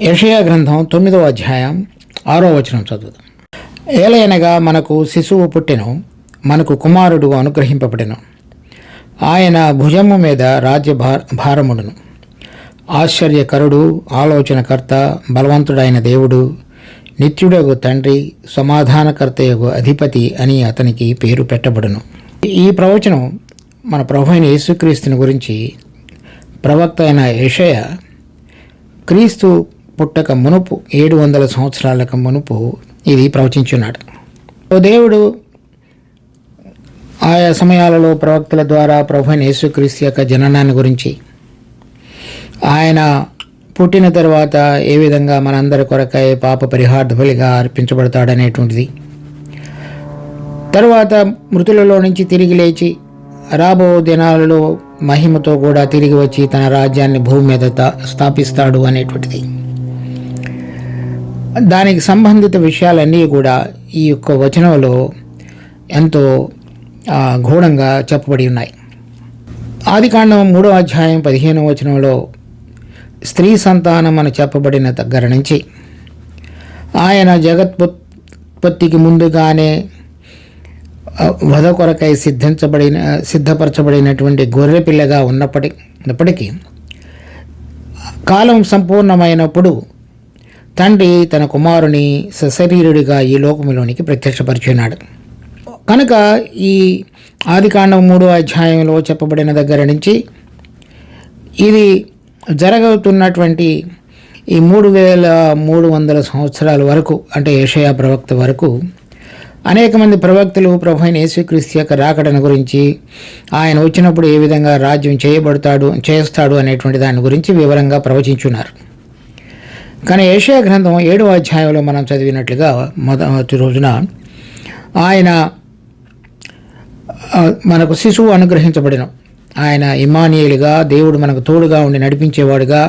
యెషయా గ్రంథం 9వ అధ్యాయం 6వ వచనం చదువుదాం. ఏలయనగా మనకు శిశువు పుట్టెను, మనకు కుమారుడు అనుగ్రహింపబడెను. ఆయన భుజము మీద రాజ్య భారముడును. ఆశ్చర్యకరుడు, ఆలోచనకర్త, బలవంతుడైన దేవుడు, నిత్యుడగు తండ్రి, సమాధానకర్తయగు అధిపతి అని అతనికి పేరు పెట్టబడును. ఈ ప్రవచనం మన ప్రభు అయిన యేసుక్రీస్తుని గురించి ప్రవక్త అయిన యెషయా క్రీస్తు పుట్టక మునుపు 700 సంవత్సరాలకు మునుపు ఇది ప్రవచించున్నాడు. దేవుడు ఆయా సమయాలలో ప్రవక్తల ద్వారా ప్రభు అయిన యేసుక్రీస్తు యొక్క జననాన్ని గురించి, ఆయన పుట్టిన తర్వాత ఏ విధంగా మనందరి కొరకై పాప పరిహార్థ బలిగా అర్పించబడతాడనేటువంటిది, తరువాత మృతులలో నుంచి తిరిగి లేచి రాబో దినాలలో మహిమతో కూడా తిరిగి వచ్చి తన రాజ్యాన్ని భూమి మీద స్థాపిస్తాడు అనేటువంటిది, దానికి సంబంధిత విషయాలన్నీ కూడా ఈ యొక్క వచనంలో ఎంతో గూఢంగా చెప్పబడి ఉన్నాయి. ఆదికాండం 3వ అధ్యాయం 15వ వచనంలో స్త్రీ సంతానం అని చెప్పబడిన దగ్గర నుంచి ఆయన జగత్పత్తికి ముందుగానే వధ కొరకై సిద్ధపరచబడినటువంటి గొర్రె పిల్లగా ఉన్నప్పటికీ కాలం సంపూర్ణమైనప్పుడు తండ్రి తన కుమారుని సశరీరుడిగా ఈ లోకములోనికి ప్రత్యక్షపరిచున్నాడు. కనుక ఈ ఆదికాండం 3వ అధ్యాయంలో చెప్పబడిన దగ్గర నుంచి ఇది జరగవుతున్నటువంటి ఈ 3300 సంవత్సరాల వరకు, అంటే యెషయా ప్రవక్త వరకు అనేక మంది ప్రవక్తలు ప్రభు అయిన యేసుక్రీస్తు యొక్క రాకడను గురించి, ఆయన వచ్చినప్పుడు ఏ విధంగా రాజ్యం చేస్తాడు అనేటువంటి దాని గురించి వివరంగా ప్రవచించున్నారు. కానీ యెషయా గ్రంథం 7వ అధ్యాయంలో మనం చదివినట్లుగా మొదటి రోజున ఆయన మనకు శిశువు అనుగ్రహించబడిన, ఆయన ఇమ్మానుయేలుగా, దేవుడు మనకు తోడుగా ఉండి నడిపించేవాడుగా,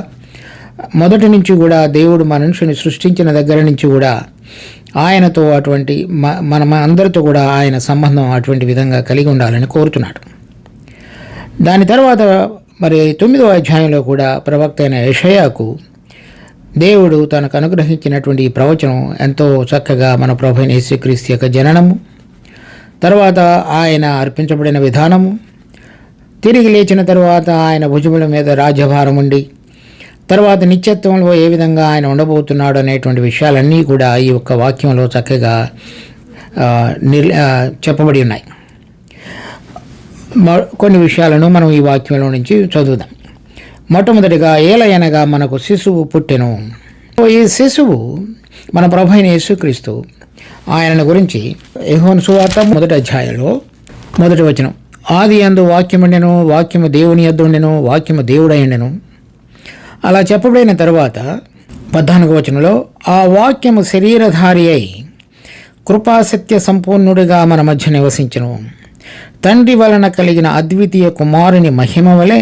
మొదటి నుంచి కూడా దేవుడు మనుషుని సృష్టించిన దగ్గర నుంచి కూడా ఆయనతో అటువంటి మన అందరితో కూడా ఆయన సంబంధం అటువంటి విధంగా కలిగి ఉండాలని కోరుతున్నాడు. దాని తర్వాత మరి 9వ అధ్యాయంలో కూడా ప్రవక్త అయిన యెషయాకు దేవుడు తనకు అనుగ్రహించినటువంటి ఈ ప్రవచనం ఎంతో చక్కగా మన ప్రభు అయిన యేసుక్రీస్తు యొక్క జననము, తర్వాత ఆయన అర్పించబడిన విధానము, తిరిగి లేచిన తర్వాత ఆయన భుజముల మీద రాజ్యభారం ఉండి తర్వాత నిత్యత్వంలో ఏ విధంగా ఆయన ఉండబోతున్నాడు అనేటువంటి విషయాలన్నీ కూడా ఈ యొక్క వాక్యంలో చక్కగా చెప్పబడి ఉన్నాయి. కొన్ని విషయాలను మనం ఈ వాక్యంలో నుంచి చదువుదాం. మొట్టమొదటిగా ఏలయనగా మనకు శిశువు పుట్టెను. ఈ శిశువు మన ప్రభు అయిన యేసుక్రీస్తు. ఆయన గురించి యోహాను సువార్త 1వ అధ్యాయంలో 1వ వచనం, ఆది యందు వాక్యముండెను, వాక్యము దేవుని యొద్ద ఉండెను, వాక్యము దేవుడై ఉండెను. అలా చెప్పబడిన తర్వాత 14వ వచనంలో, ఆ వాక్యము శరీరధారి అయి కృపాసత్య సంపూర్ణుడిగా మన మధ్య నివసించును. తండ్రి వలన కలిగిన అద్వితీయ కుమారుని మహిమ వలె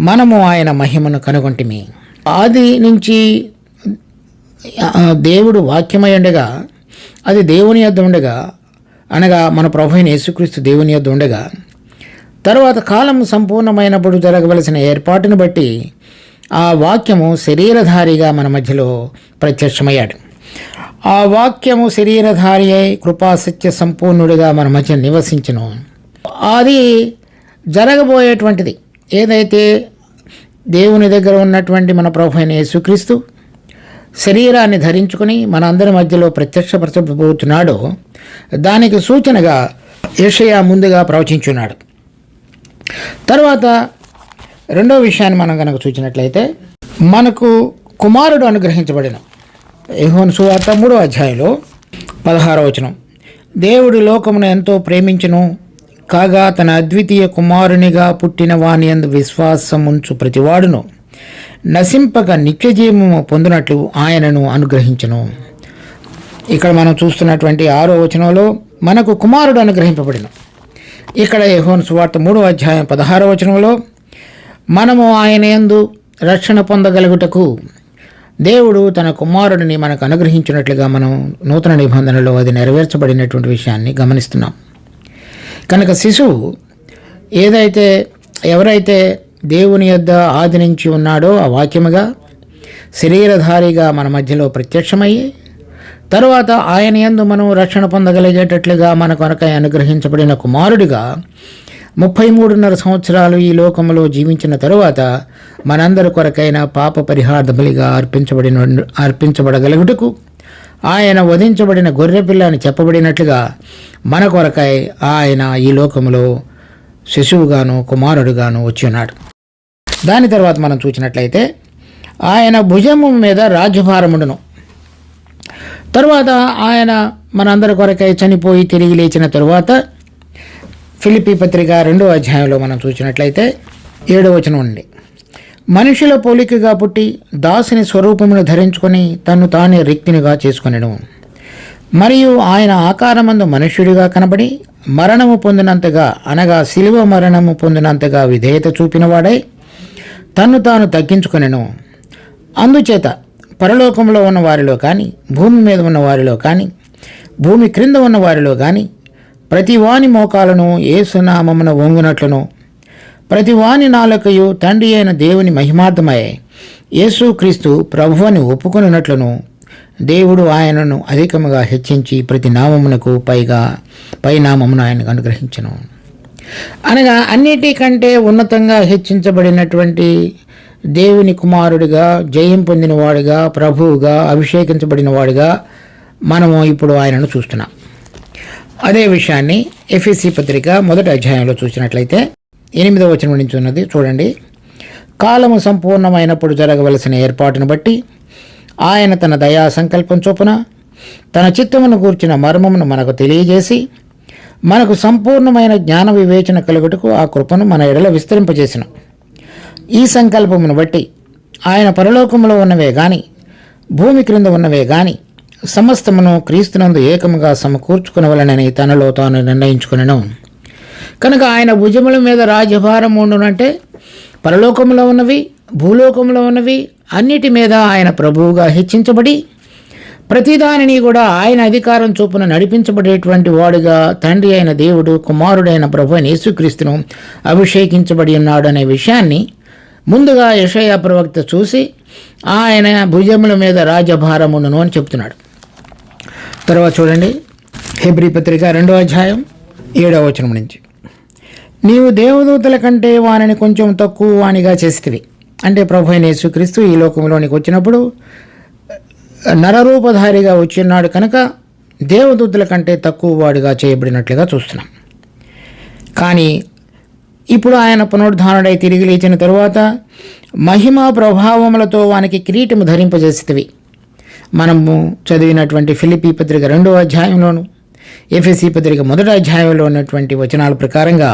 మనము ఆయన మహిమను కనుగొంటిమి. ఆది నుంచి దేవుడు వాక్యమై ఉండగా, అది దేవుని యొద్ద ఉండగా, అనగా మన ప్రభు అయిన యేసుక్రీస్తు దేవుని యొద్ద ఉండగా, తర్వాత కాలం సంపూర్ణమైనప్పుడు జరగవలసిన ఏర్పాటును బట్టి ఆ వాక్యము శరీరధారిగా మన మధ్యలో ప్రత్యక్షమయ్యాడు. ఆ వాక్యము శరీరధారి అయి కృపాసత్య సంపూర్ణుడిగా మన మధ్య నివసించును. అది జరగబోయేటువంటిది. ఏదైతే దేవుని దగ్గర ఉన్నటువంటి మన ప్రభు అయిన యేసుక్రీస్తు శరీరాన్ని ధరించుకుని మన అందరి మధ్యలో ప్రత్యక్షపరచబోతున్నాడో దానికి సూచనగా యెషయా ముందుగా ప్రవచించున్నాడు. తర్వాత రెండో విషయాన్ని మనం కనుక చూసినట్లయితే, మనకు కుమారుడు అనుగ్రహించబడిన యోహాను సువార్త 3వ అధ్యాయంలో 16వ వచనం, దేవుడు లోకమును ఎంతో ప్రేమించును, కాగా తన అద్వితీయ కుమారునిగా పుట్టిన వాని యందు విశ్వాసముంచు ప్రతివాడును నశింపక నిత్యజీవము పొందినట్లు ఆయనను అనుగ్రహించును. ఇక్కడ మనం చూస్తున్నటువంటి 6వ వచనంలో మనకు కుమారుడు అనుగ్రహింపబడిన, ఇక్కడ యోహాను సువార్త 3వ అధ్యాయం 16వ వచనంలో మనము ఆయన యందు రక్షణ పొందగలుగుటకు దేవుడు తన కుమారుడిని మనకు అనుగ్రహించినట్లుగా మనం నూతన నిబంధనలో అది నెరవేర్చబడినటువంటి విషయాన్ని గమనిస్తున్నాం. కనుక శిశువు ఎవరైతే దేవుని యొద్ద ఆది నుంచి ఉన్నాడో ఆ వాక్యముగా, శరీరధారిగా మన మధ్యలో ప్రత్యక్షమయ్యి తరువాత ఆయన యందు మనం రక్షణ పొందగలిగేటట్లుగా మన కొరకై అనుగ్రహించబడిన కుమారుడిగా 33.5 సంవత్సరాలు ఈ లోకంలో జీవించిన తరువాత మనందరి కొరకైన పాప పరిహార బలిగా అర్పించబడగలుగుటకు ఆయన వధించబడిన గొర్రెపిల్ల అని చెప్పబడినట్లుగా మన కొరకై ఆయన ఈ లోకంలో శిశువుగాను కుమారుడుగాను వచ్చి ఉన్నాడు. దాని తర్వాత మనం చూసినట్లయితే ఆయన భుజము మీద రాజ్యభారముండును. తరువాత ఆయన మనందరి కొరకై చనిపోయి తిరిగి లేచిన తరువాత ఫిలిప్పీ పత్రిక 2వ అధ్యాయంలో మనం చూసినట్లయితే 7వ వచనం నుండి, మనుషుల పోలికగా పుట్టి దాసుని స్వరూపమును ధరించుకొని తన్ను తానే రిక్తినిగా చేసుకొనెను. మరియు ఆయన ఆకారమందు మనుష్యుడిగా కనబడి మరణము పొందినంతగా అనగా శిలువ మరణము పొందినంతగా విధేయత చూపినవాడై తన్ను తాను తగ్గించుకొనెను. అందుచేత పరలోకంలో ఉన్న వారిలో కానీ భూమి మీద ఉన్న వారిలో కానీ భూమి క్రింద ఉన్న వారిలో కానీ ప్రతి వాని మోకాలను యేసునామమున వంగునట్లును ప్రతి వాని నాలుకయు తండ్రి అయిన దేవుని మహిమార్థమై యేసుక్రీస్తు ప్రభువుని ఒప్పుకొనున్నట్లును దేవుడు ఆయనను అధికముగా హెచ్చించి ప్రతి నామమునకు పై నామమును ఆయనకు అనుగ్రహించెను. అనగా అన్నిటికంటే ఉన్నతంగా హెచ్చించబడినటువంటి దేవుని కుమారుడిగా, జయం పొందినవాడిగా, ప్రభువుగా, అభిషేకించబడిన వాడిగా మనము ఇప్పుడు ఆయనను చూస్తున్నాం. అదే విషయాన్ని ఎఫెసీ పత్రిక 1వ అధ్యాయంలో చూసినట్లయితే 8వ వచనం నుంచి ఉన్నది చూడండి. కాలము సంపూర్ణమైనప్పుడు జరగవలసిన ఏర్పాటును బట్టి ఆయన తన దయా సంకల్పం చొప్పున తన చిత్తమును గూర్చిన మర్మమును మనకు తెలియజేసి మనకు సంపూర్ణమైన జ్ఞాన వివేచన కలుగుటకు ఆ కృపను మన ఎడల విస్తరింపజేసిన ఈ సంకల్పమును బట్టి ఆయన పరలోకములో ఉన్నవే గాని భూమి క్రింద ఉన్నవే గాని సమస్తమును క్రీస్తునందు ఏకముగా సమకూర్చుకునవలనని తనలో తాను నిర్ణయించుకునెను. కనుక ఆయన భుజముల మీద రాజ్యభారం ఉండునంటే పరలోకంలో ఉన్నవి భూలోకంలో ఉన్నవి అన్నిటి మీద ఆయన ప్రభువుగా హెచ్చించబడి ప్రతిదానిని కూడా ఆయన అధికారం చొప్పున నడిపించబడేటువంటి వాడుగా తండ్రి అయిన దేవుడు కుమారుడైన ప్రభు అయిన యేసుక్రీస్తును అభిషేకించబడి ఉన్నాడు అనే విషయాన్ని ముందుగా యెషయా ప్రవక్త చూసి ఆయన భుజముల మీద రాజ్యభారమును అని చెప్తున్నాడు. తర్వాత చూడండి హెబ్రీ పత్రిక 2వ అధ్యాయం 7వ వచనం నుంచి, నీవు దేవదూతల కంటే వానిని కొంచెం తక్కువ వానిగా చేసితివి. అంటే ప్రభు అయిన యేసుక్రీస్తు ఈ లోకంలోనికి వచ్చినప్పుడు నరరూపధారిగా వచ్చిన్నాడు కనుక దేవదూతల కంటే తక్కువ వాడిగా చేయబడినట్లుగా చూస్తున్నాం. కానీ ఇప్పుడు ఆయన పునరుద్ధానుడై తిరిగి లేచిన తరువాత మహిమా ప్రభావములతో వానికి కిరీటము ధరింపజేసితివి. మనము చదివినటువంటి ఫిలిప్పీ పత్రిక 2వ అధ్యాయంలోను ఎఫెసీ పత్రిక 1వ అధ్యాయంలో ఉన్నటువంటి వచనాల ప్రకారంగా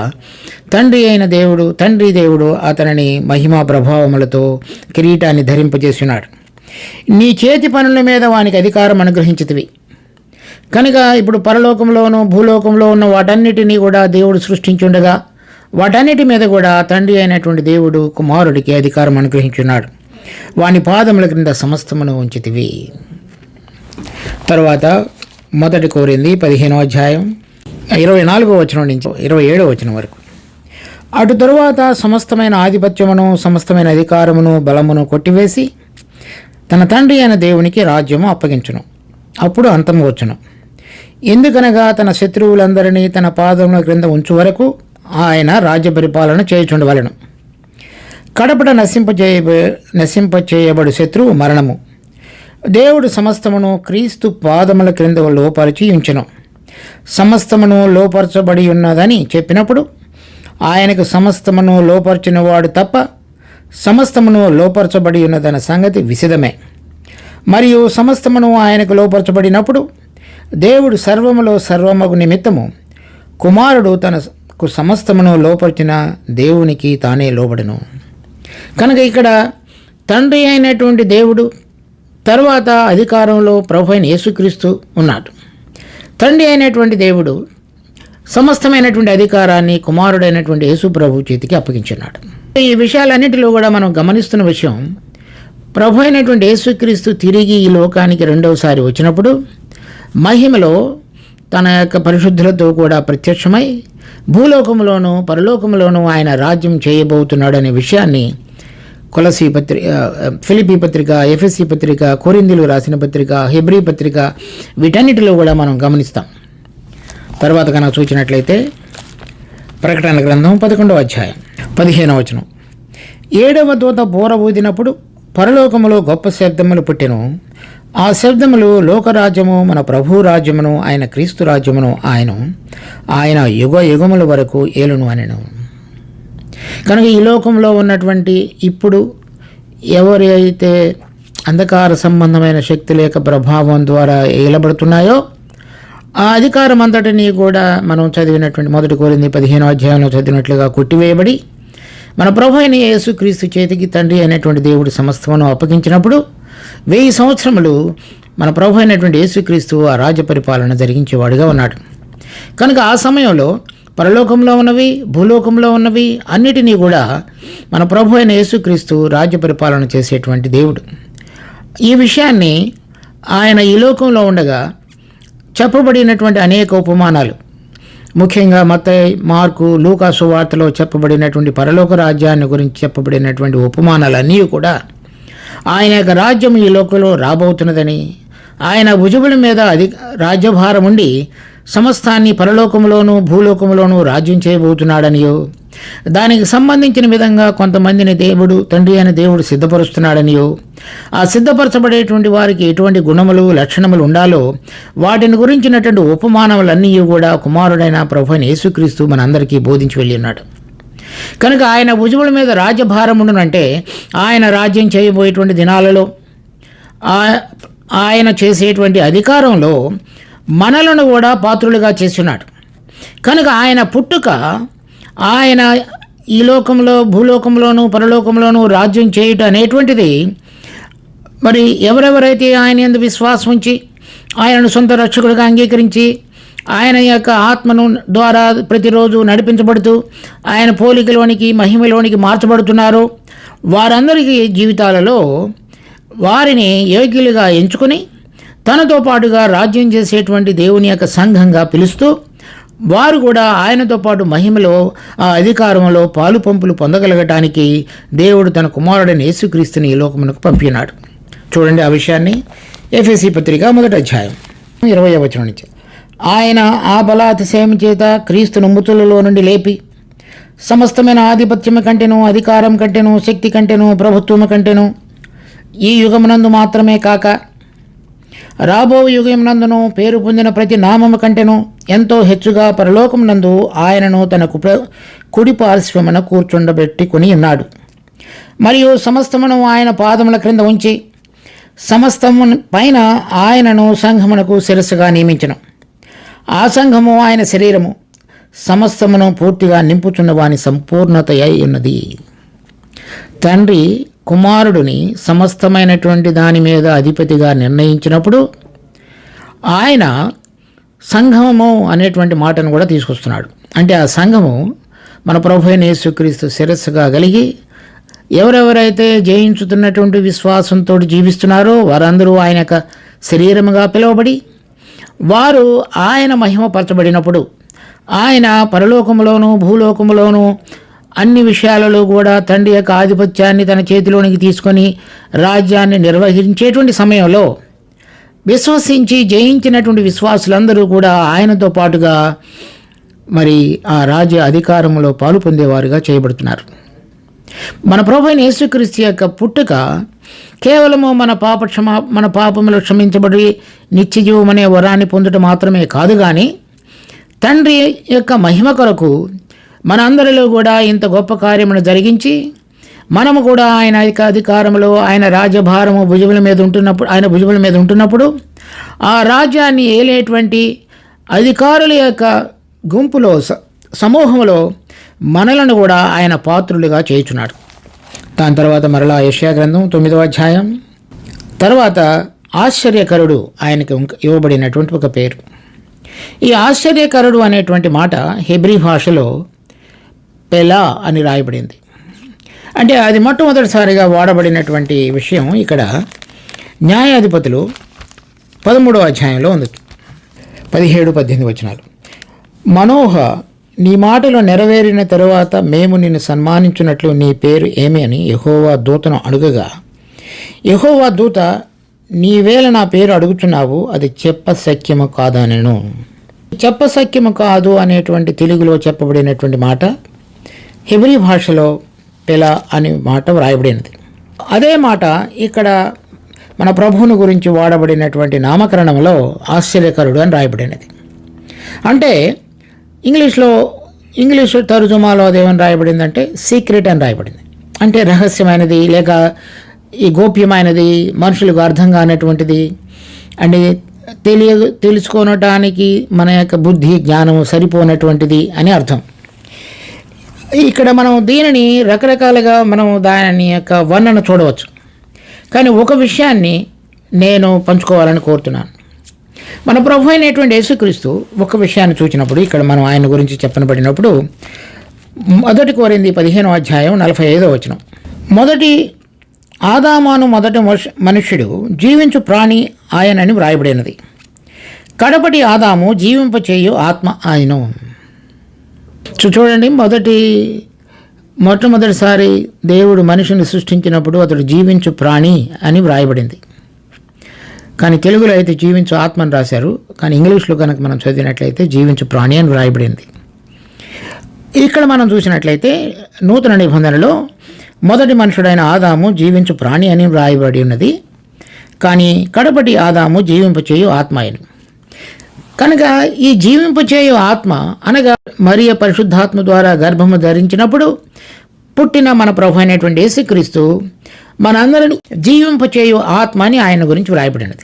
తండ్రి దేవుడు అతనిని మహిమా ప్రభావములతో కిరీటాన్ని ధరింపజేస్తున్నాడు. నీ చేతి పనుల మీద వానికి అధికారం అనుగ్రహించితివి. కనుక ఇప్పుడు పరలోకంలోనూ భూలోకంలో ఉన్న వాటన్నిటినీ కూడా దేవుడు సృష్టించుండగా వాటన్నిటి మీద కూడా తండ్రి అయినటువంటి దేవుడు కుమారుడికి అధికారం అనుగ్రహించున్నాడు. వాని పాదముల క్రింద సమస్తమును ఉంచితివి. తర్వాత 1 కొరింథీ 15వ అధ్యాయం 24వ వచనం నుంచి 27వ వచనం వరకు, అటు తరువాత సమస్తమైన ఆధిపత్యమును సమస్తమైన అధికారమును బలమును కొట్టివేసి తన తండ్రి అయిన దేవునికి రాజ్యము అప్పగించును. అప్పుడు అంతము వచ్చును. ఎందుకనగా తన శత్రువులందరినీ తన పాదముల క్రింద ఉంచు వరకు ఆయన రాజ్య పరిపాలన చేయుచుండవలెను. కడపట నశింపచేయబడు శత్రువు మరణము. దేవుడు సమస్తమును క్రీస్తు పాదముల క్రింద లోపరిచి ఉంచెను. సమస్తమును లోపరచబడి ఉన్నదని చెప్పినప్పుడు ఆయనకు సమస్తమును లోపరిచినవాడు తప్ప సమస్తమును లోపరచబడి ఉన్నదన్న సంగతి విశదమే. మరియు సమస్తమును ఆయనకు లోపరచబడినప్పుడు దేవుడు సర్వములో సర్వమగు నిమిత్తము కుమారుడు తనకు సమస్తమును లోపరిచిన దేవునికి తానే లోబడెను. కనుక ఇక్కడ తండ్రి అయినటువంటి దేవుడు తర్వాత అధికారంలో ప్రభు అయిన యేసుక్రీస్తు ఉన్నాడు. తండ్రి అయినటువంటి దేవుడు సమస్తమైనటువంటి అధికారాన్ని కుమారుడైనటువంటి యేసు ప్రభు చేతికి అప్పగించున్నాడు. ఈ విషయాలన్నిటిలో కూడా మనం గమనిస్తున్న విషయం, ప్రభు అయినటువంటి యేసుక్రీస్తు తిరిగి ఈ లోకానికి రెండవసారి వచ్చినప్పుడు మహిమలో తన యొక్క పరిశుద్ధులతో కూడా ప్రత్యక్షమై భూలోకంలోనూ పరలోకంలోనూ ఆయన రాజ్యం చేయబోతున్నాడు అనే విషయాన్ని కొలసీ పత్రిక, ఫిలిపీ పత్రిక, ఎఫెసీ పత్రిక, కొరింథీలు రాసిన పత్రిక, హెబ్రీ పత్రిక, వీటన్నిటిలో కూడా మనం గమనిస్తాం. తర్వాత కనుక చూసినట్లయితే ప్రకటన గ్రంథం 11వ అధ్యాయం 15వ వచనం, 7వ దూత బూర ఊదినప్పుడు పరలోకములో గొప్ప శబ్దములు పుట్టెను. ఆ శబ్దములు లోకరాజ్యము మన ప్రభు రాజ్యమును ఆయన క్రీస్తు రాజ్యమును ఆయన యుగ యుగముల వరకు ఏలును అనెను. కనుక ఈ లోకంలో ఉన్నటువంటి ఇప్పుడు ఎవరైతే అంధకార సంబంధమైన శక్తుల యొక్క ప్రభావం ద్వారా ఏలబడుతున్నాయో ఆ అధికారం అంతటినీ కూడా మనం చదివినటువంటి 1 కొరింథీ 15వ అధ్యాయంలో చదివినట్లుగా కొట్టివేయబడి మన ప్రభు అయిన యేసుక్రీస్తు చేతికి తండ్రి అయినటువంటి దేవుడు సమస్తమును అప్పగించినప్పుడు 1000 సంవత్సరములు మన ప్రభు అయినటువంటి యేసుక్రీస్తు ఆ రాజ్య పరిపాలన జరిగించేవాడుగా ఉన్నాడు. కనుక ఆ సమయంలో పరలోకంలో ఉన్నవి, భూలోకంలో ఉన్నవి అన్నిటినీ కూడా మన ప్రభు అయిన యేసుక్రీస్తు రాజ్య పరిపాలన చేసేటువంటి దేవుడు. ఈ విషయాన్ని ఆయన ఈ లోకంలో ఉండగా చెప్పబడినటువంటి అనేక ఉపమానాలు, ముఖ్యంగా మత్తయి, మార్కు, లూకా సువార్తలో చెప్పబడినటువంటి పరలోక రాజ్యాన్ని గురించి చెప్పబడినటువంటి ఉపమానాలన్నీ కూడా ఆయన యొక్క రాజ్యం ఈ లోకంలో రాబోతున్నదని, ఆయన భుజముల మీద రాజ్యభారం ఉండి సమస్తాన్ని పరలోకంలోనూ భూలోకంలోనూ రాజ్యం చేయబోతున్నాడనియో, దానికి సంబంధించిన విధంగా కొంతమందిని దేవుడు, తండ్రి అయిన దేవుడు సిద్ధపరుస్తున్నాడనియో, ఆ సిద్ధపరచబడేటువంటి వారికి ఎటువంటి గుణములు, లక్షణములు ఉండాలో వాటిని గురించినటువంటి ఉపమానములన్నీ కూడా కుమారుడైన ప్రభువైన యేసుక్రీస్తు మనందరికీ బోధించి వెళ్ళి ఉన్నాడు. కనుక ఆయన భుజముల మీద రాజ్యభారం ఉండునంటే ఆయన రాజ్యం చేయబోయేటువంటి దినాలలో ఆయన చేసేటువంటి అధికారంలో మనలను కూడా పాత్రులుగా చేస్తున్నాడు. కనుక ఆయన పుట్టుక, ఆయన ఈ లోకంలో భూలోకంలోనూ పరలోకంలోనూ రాజ్యం చేయుట అనేటువంటిది మరి ఎవరెవరైతే ఆయన యందు విశ్వాసం ఉంచి ఆయనను సొంత రక్షకుడిగా అంగీకరించి ఆయన యొక్క ఆత్మను ద్వారా ప్రతిరోజు నడిపించబడుతూ ఆయన పోలికలోనికి, మహిమలోనికి మార్చబడుతున్నారో వారందరికీ జీవితాలలో వారిని యోగ్యులుగా ఎంచుకొని తనతో పాటుగా రాజ్యం చేసేటువంటి దేవుని యొక్క సంఘంగా పిలుస్తూ వారు కూడా ఆయనతో పాటు మహిమలో, ఆ అధికారంలో పాలు పంపులు పొందగలగటానికి దేవుడు తన కుమారుడైన యేసుక్రీస్తుని ఈ లోకమునకు పంపినాడు. చూడండి ఆ విషయాన్ని ఎఫెసీ పత్రిక 1వ అధ్యాయం 20వ వచనం నుంచి, ఆయన ఆ బలాతిశయం చేత క్రీస్తును మృతులలో నుండి లేపి సమస్తమైన ఆధిపత్యము కంటేను, అధికారం కంటేను, శక్తి కంటేను, ప్రభుత్వము కంటేను ఈ యుగమునందు మాత్రమే కాక రాబో యుగమునందును పేరు పొందిన ప్రతి నామము కంటేను ఎంతో హెచ్చుగా పరలోకమునందు ఆయనను తనకు కుడి పార్శ్వమున కూర్చుండబెట్టుకుని ఉన్నాడు. మరియు సమస్తమును ఆయన పాదముల క్రింద ఉంచి సమస్తము పైన ఆయనను సంఘమునకు శిరస్సుగా నియమించను. ఆ సంఘము ఆయన శరీరము, సమస్తమును పూర్తిగా నింపుచున్న వాని సంపూర్ణత అయి ఉన్నది. తండ్రి కుమారుడిని సమస్తమైనటువంటి దాని మీద అధిపతిగా నిర్ణయించినప్పుడు ఆయన సంఘము అనేటువంటి మాటను కూడా తీసుకొస్తున్నాడు. అంటే ఆ సంఘము మన ప్రభువైన యేసుక్రీస్తు శిరస్సుగా కలిగి ఎవరెవరైతే జయించుతున్నటువంటి విశ్వాసంతో జీవిస్తున్నారో వారందరూ ఆయన యొక్క శరీరముగా పిలువబడి వారు ఆయన మహిమపరచబడినప్పుడు ఆయన పరలోకములోను భూలోకములోను అన్ని విషయాలలో కూడా తండ్రి యొక్క ఆధిపత్యాన్ని తన చేతిలోనికి తీసుకొని రాజ్యాన్ని నిర్వహించేటువంటి సమయంలో విశ్వసించి జయించినటువంటి విశ్వాసులందరూ కూడా ఆయనతో పాటుగా మరి ఆ రాజ్య అధికారంలో పాలు పొందేవారుగా చేయబడుతున్నారు. మన ప్రభువైన యేసుక్రీస్తు యొక్క పుట్టుక కేవలము మన పాపములు క్షమించబడి నిత్యజీవం అనే వరాన్ని పొందడం మాత్రమే కాదు, కానీ తండ్రి యొక్క మహిమ కొరకు మన అందరిలో కూడా ఇంత గొప్ప కార్యమును జరిగించి మనము కూడా ఆయన యొక్క అధికారంలో ఆయన రాజ్యభారము భుజముల మీద ఉంటున్నప్పుడు ఆ రాజ్యాన్ని ఏలేటువంటి అధికారుల యొక్క గుంపులో, సమూహంలో మనలను కూడా ఆయన పాత్రులుగా చేయుచున్నాడు. దాని తర్వాత మరలా యెషయా గ్రంథం 9వ అధ్యాయం తర్వాత ఆశ్చర్యకరుడు ఆయనకు ఇవ్వబడినటువంటి ఒక పేరు. ఈ ఆశ్చర్యకరుడు అనేటువంటి మాట హెబ్రీ భాషలో పెలా అని రాయబడింది. అంటే అది మొట్టమొదటిసారిగా వాడబడినటువంటి విషయం ఇక్కడ న్యాయాధిపతులు 13వ అధ్యాయంలో ఉంది. 17-18 వచనాలు. మనోహ నీ మాటలు నెరవేరిన తరువాత మేము నిన్ను సన్మానించినట్లు నీ పేరు ఏమి అని యెహోవా దూతను అడుగగా, యెహోవా దూత, నీవేళ నా పేరు అడుగుతున్నావు, అది చెప్పశక్యము కాదనెను. చెప్పశక్యము కాదు అనేటువంటి తెలుగులో చెప్పబడినటువంటి మాట హెబ్రీ భాషలో పెలా అనే మాట వ్రాయబడినది. అదే మాట ఇక్కడ మన ప్రభువుని గురించి వాడబడినటువంటి నామకరణంలో ఆశ్చర్యకరుడు అని రాయబడినది. అంటే ఇంగ్లీషు తర్జుమాలో అదేమని రాయబడిందంటే సీక్రెట్ అని రాయబడింది. అంటే రహస్యమైనది, లేక ఈ గోప్యమైనది, మనుషులకు అర్థం కానటువంటిది, అంటే తెలుసుకోనటానికి మన యొక్క బుద్ధి జ్ఞానం సరిపోనటువంటిది అని అర్థం. ఇక్కడ మనం దీనిని రకరకాలుగా మనం దాని యొక్క వర్ణన చూడవచ్చు. కానీ ఒక విషయాన్ని నేను పంచుకోవాలని కోరుతున్నాను. మన ప్రభు అయినటువంటి యేసుక్రీస్తు ఒక విషయాన్ని చూచినప్పుడు, ఇక్కడ మనం ఆయన గురించి చెప్పనబడినప్పుడు 1 కొరింథీ 15వ అధ్యాయం 45వ వచనం, మొదటి ఆదామాను మొదటి మనుష్యుడు జీవించు ప్రాణి ఆయనని వ్రాయబడినది. కడపటి ఆదాము జీవింపచేయు ఆత్మ ఆయను. చూడండి, మొట్టమొదటిసారి దేవుడు మనిషిని సృష్టించినప్పుడు అతడు జీవించు ప్రాణి అని వ్రాయబడింది. కానీ తెలుగులో అయితే జీవించు ఆత్మ అని రాశారు. కానీ ఇంగ్లీష్లో కనుక మనం చదివినట్లయితే జీవించు ప్రాణి అని వ్రాయబడింది. ఇక్కడ మనం చూసినట్లయితే నూతన నిబంధనలో మొదటి మనుషుడైన ఆదాము జీవించు ప్రాణి అని వ్రాయబడి ఉన్నది. కానీ కడపటి ఆదాము జీవింపచేయు ఆత్మ అని. కనుక ఈ జీవింపచేయు ఆత్మ అనగా మరియ పరిశుద్ధాత్మ ద్వారా గర్భము ధరించినప్పుడు పుట్టిన మన ప్రభు అయినటువంటి యేసుక్రీస్తు మనందరిని జీవింపచేయు ఆత్మ అని ఆయన గురించి వ్రాయబడినది.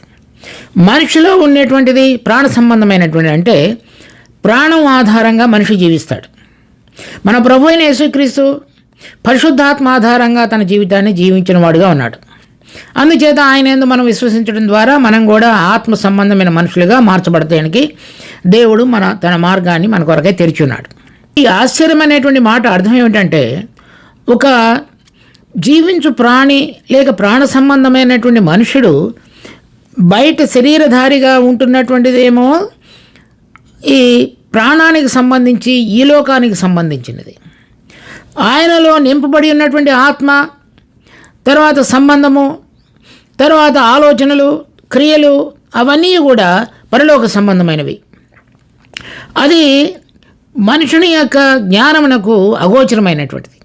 మనిషిలో ఉన్నటువంటిది ప్రాణ సంబంధమైనటువంటి, అంటే ప్రాణం ఆధారంగా మనిషి జీవిస్తాడు. మన ప్రభు అయిన యేసుక్రీస్తు పరిశుద్ధాత్మ ఆధారంగా తన జీవితాన్ని జీవించిన వాడుగా ఉన్నాడు. అందుచేత ఆయన యందు మనం విశ్వసించడం ద్వారా మనం కూడా ఆత్మ సంబంధమైన మనుషులుగా మార్చబడతానికి దేవుడు తన మార్గాన్ని మన కొరకై తెరిచి ఉన్నాడు. ఈ ఆశ్చర్యమైనటువంటి మాట అర్థం ఏమిటంటే, ఒక జీవించు ప్రాణి లేక ప్రాణ సంబంధమైనటువంటి మనుషుడు బయట శరీరధారిగా ఉంటున్నటువంటిదేమో ఈ ప్రాణానికి సంబంధించి, ఈ లోకానికి సంబంధించినది. ఆయనలో నింపబడి ఉన్నటువంటి ఆత్మ, తర్వాత సంబంధము, తర్వాత ఆలోచనలు, క్రియలు, అవన్నీ కూడా పరలోక సంబంధమైనవి. అది మనుషుని యొక్క జ్ఞానమునకు అగోచరమైనటువంటిది,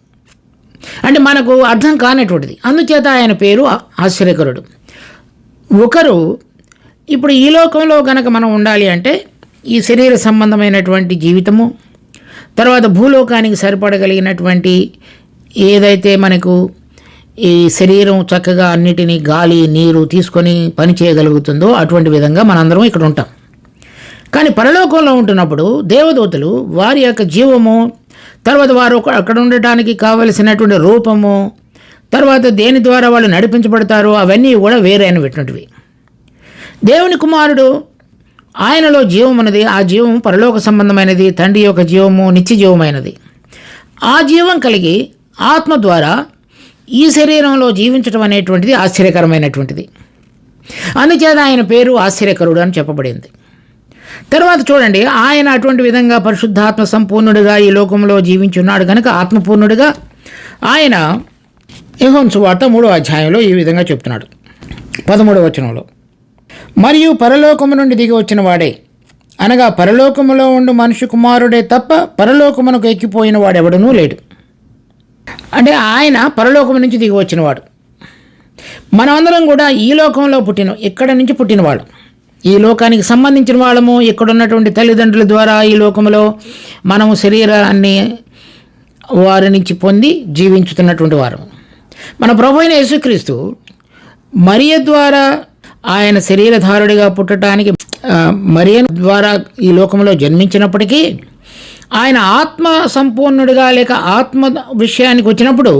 అంటే మనకు అర్థం కానటువంటిది. అందుచేత ఆయన పేరు ఆశ్చర్యకరుడు. ఒకరు ఇప్పుడు ఈ లోకంలో కనుక మనం ఉండాలి అంటే ఈ శరీర సంబంధమైనటువంటి జీవితము, తర్వాత భూలోకానికి సరిపడగలిగినటువంటి ఏదైతే మనకు ఈ శరీరం చక్కగా అన్నిటినీ గాలి నీరు తీసుకొని పని చేయగలుగుతుందో అటువంటి విధంగా మనందరం ఇక్కడ ఉంటాం. కానీ పరలోకంలో ఉంటున్నప్పుడు దేవదూతలు వారి యొక్క జీవము, తర్వాత వారు అక్కడ ఉండటానికి కావలసినటువంటి రూపము, తర్వాత దేని ద్వారా వాళ్ళు నడిపించబడతారో అవన్నీ కూడా వేరైనటువంటివి. దేవుని కుమారుడు ఆయనలో జీవం ఉన్నది. ఆ జీవం పరలోక సంబంధమైనది, తండ్రి యొక్క జీవము నిత్య జీవమైనది. ఆ జీవం కలిగి ఆత్మ ద్వారా ఈ శరీరంలో జీవించడం అనేటువంటిది ఆశ్చర్యకరమైనటువంటిది. అందుచేత ఆయన పేరు ఆశ్చర్యకరుడు అని చెప్పబడింది. తర్వాత చూడండి, ఆయన అటువంటి విధంగా పరిశుద్ధాత్మ సంపూర్ణుడిగా ఈ లోకంలో జీవించున్నాడు కనుక ఆత్మపూర్ణుడిగా ఆయన యోహాను సువార్త 3వ అధ్యాయంలో ఈ విధంగా చెప్తున్నాడు 13వ వచనంలో, మరియు పరలోకము నుండి దిగి వచ్చిన వాడే, అనగా పరలోకములో ఉండు మనుష్య కుమారుడే తప్ప పరలోకమునకు ఎక్కిపోయిన వాడెవడనూ లేడు. అంటే ఆయన పరలోకము నుంచి దిగి వచ్చినవాడు. మనమందరం కూడా ఈ లోకంలో ఇక్కడ నుంచి పుట్టినవాడు, ఈ లోకానికి సంబంధించిన వాళ్ళము. ఇక్కడ ఉన్నటువంటి తల్లిదండ్రుల ద్వారా ఈ లోకంలో మనము శరీరాన్ని వారి నుంచి పొంది జీవించుతున్నటువంటి వారు. మన ప్రభు అయిన యేసుక్రీస్తు మరియ ద్వారా ఆయన శరీరధారుడిగా పుట్టడానికి మరియ ద్వారా ఈ లోకంలో జన్మించినప్పటికీ ఆయన ఆత్మ సంపూర్ణుడిగా లేక ఆత్మ విషయానికి వచ్చినప్పుడు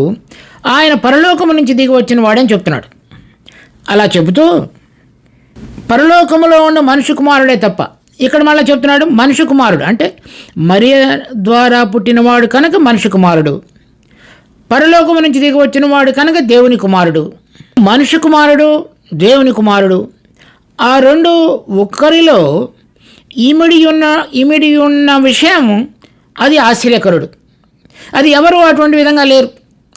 ఆయన పరలోకము నుంచి దిగి వచ్చిన వాడని చెప్తున్నాడు. అలా చెబుతూ పరలోకములో ఉన్న మనుష్య కుమారుడే తప్ప, ఇక్కడ మళ్ళీ చెప్తున్నాడు మనుష్య కుమారుడు, అంటే మరియ ద్వారా పుట్టినవాడు కనుక మనుష్య కుమారుడు, పరలోకము నుంచి దిగి వచ్చినవాడు కనుక దేవుని కుమారుడు. మనుష్య కుమారుడు, దేవుని కుమారుడు, ఆ రెండు ఒక్కరిలో ఇమిడి ఉన్న విషయం అది ఆశ్చర్యకరుడు. అది ఎవరు అటువంటి విధంగా లేరు.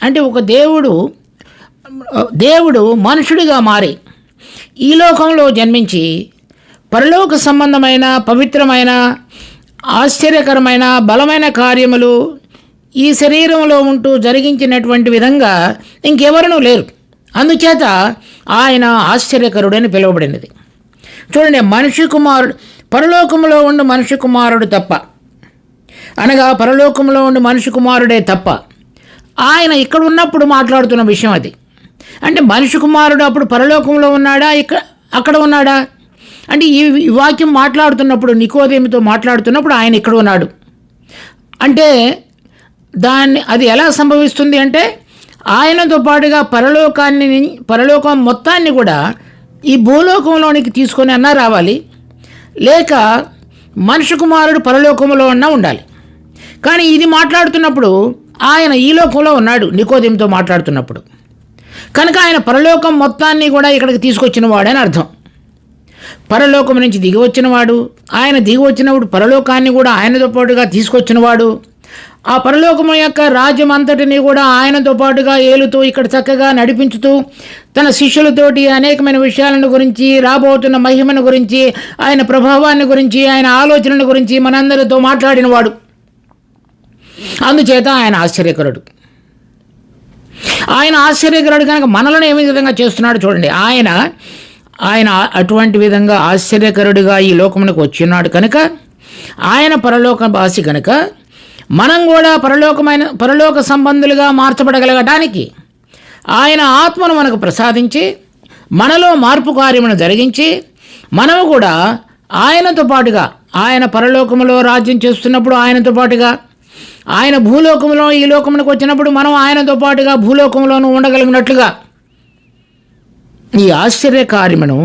అంటే ఒక దేవుడు మనుషుడిగా మారి ఈ లోకంలో జన్మించి పరలోక సంబంధమైన పవిత్రమైన ఆశ్చర్యకరమైన బలమైన కార్యములు ఈ శరీరంలో ఉంటూ జరిగించినటువంటి విధంగా ఇంకెవరూ లేరు. అందుచేత ఆయన ఆశ్చర్యకరుడని పిలువబడినది. చూడండి, మనిషి కుమారుడు పరలోకంలో ఉండి మనిషి కుమారుడు తప్ప, అనగా పరలోకంలో ఉండి మనిషి కుమారుడే తప్ప ఆయన ఇక్కడ ఉన్నప్పుడు మాట్లాడుతున్న విషయం అది. అంటే మనిషి కుమారుడు అప్పుడు పరలోకంలో ఉన్నాడా, అక్కడ ఉన్నాడా? అంటే ఈ వాక్యం మాట్లాడుతున్నప్పుడు, నికోదేముతో మాట్లాడుతున్నప్పుడు ఆయన ఇక్కడ ఉన్నాడు. అంటే అది ఎలా సంభవిస్తుంది అంటే ఆయనతో పాటుగా పరలోకం మొత్తాన్ని కూడా ఈ భూలోకంలోనికి తీసుకొని అన్నా రావాలి, లేక మనిషి కుమారుడు పరలోకంలో అన్నా ఉండాలి. కానీ ఇది మాట్లాడుతున్నప్పుడు ఆయన ఈ లోకంలో ఉన్నాడు నికోదేముతో మాట్లాడుతున్నప్పుడు. కనుక ఆయన పరలోకం మొత్తాన్ని కూడా ఇక్కడికి తీసుకొచ్చిన వాడని అర్థం. పరలోకం నుంచి దిగి వచ్చినవాడు, ఆయన దిగి వచ్చినప్పుడు పరలోకాన్ని కూడా ఆయనతో పాటుగా తీసుకొచ్చినవాడు, ఆ పరలోకం యొక్క రాజ్యం అంతటిని కూడా ఆయనతో పాటుగా ఏలుతూ ఇక్కడ చక్కగా నడిపించుతూ తన శిష్యులతోటి అనేకమైన విషయాలను గురించి, రాబోతున్న మహిమను గురించి, ఆయన ప్రభావాన్ని గురించి, ఆయన ఆలోచనల గురించి మనందరితో మాట్లాడినవాడు. అందుచేత ఆయన ఆశ్చర్యకరుడు. ఆయన ఆశ్చర్యకరుడు కనుక మనలను ఏ విధంగా చేస్తున్నాడు చూడండి. ఆయన అటువంటి విధంగా ఆశ్చర్యకరుడిగా ఈ లోకమునకు వచ్చినాడు కనుక, ఆయన పరలోకవాసి కనుక మనం కూడా పరలోక సంబంధులుగా మార్చబడగలగటానికి ఆయన ఆత్మను మనకు ప్రసాదించి మనలో మార్పు కార్యమును జరిగించి మనము కూడా ఆయనతో పాటుగా, ఆయన పరలోకములో రాజ్యం చేస్తున్నప్పుడు ఆయనతో పాటుగా, ఆయన భూలోకంలో ఈ లోకమునకు వచ్చినప్పుడు మనం ఆయనతో పాటుగా భూలోకంలోనూ ఉండగలిగినట్లుగా ఈ ఆశ్చర్య కార్యమును